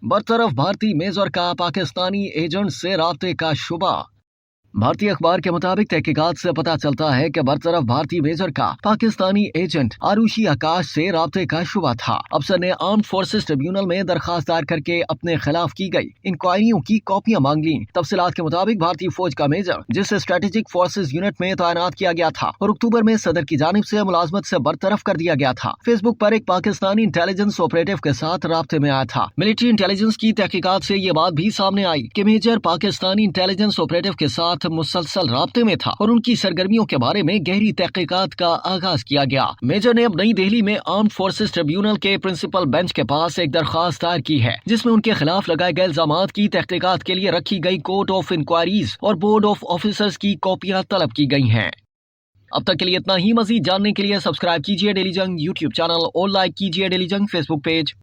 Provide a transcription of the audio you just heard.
बरतरफ भारतीय मेजर का पाकिस्तानी एजेंट से राब्ते का शुबा। भारतीय अखबार के मुताबिक तहकीकात से पता चलता है कि बरतरफ भारतीय मेजर का पाकिस्तानी एजेंट आरुषि आकाश से राब्ते का शुबा था। अफसर ने आर्म्ड फोर्सेस ट्रिब्यूनल में दरखास्त दायर करके अपने खिलाफ की गई इंक्वायरियों की कॉपियां मांग ली। तफसीलात के मुताबिक भारतीय फौज का मेजर, जिसे स्ट्रेटेजिक फोर्सेस यूनिट में तैनात किया गया था और अक्टूबर में सदर की जानिब से मुलाजमत से बरतरफ कर दिया गया था, फेसबुक पर एक पाकिस्तानी इंटेलिजेंस ऑपरेटिव के साथ राब्ते में आया था। मिलिट्री इंटेलिजेंस की तहकीकात से ये बात भी सामने आई कि मेजर पाकिस्तानी इंटेलिजेंस ऑपरेटिव के साथ मुसलसल राब्ते में था और उनकी सरगर्मियों के बारे में गहरी तहकीकात का आगाज किया गया। मेजर ने अब नई दिल्ली में आर्म्ड फोर्सेस ट्रिब्यूनल के प्रिंसिपल बेंच के पास एक दरखास्त दायर की है, जिसमें उनके खिलाफ लगाए गए इल्जामात की तहकीकात के लिए रखी गई कोर्ट ऑफ इंक्वायरीज और बोर्ड ऑफ ऑफिसर्स की कॉपियां तलब की गई हैं। अब तक के लिए इतना ही। मजीद जानने के लिए सब्सक्राइब कीजिए डेली जंग यूट्यूब चैनल और लाइक कीजिए डेली जंग फेसबुक पेज।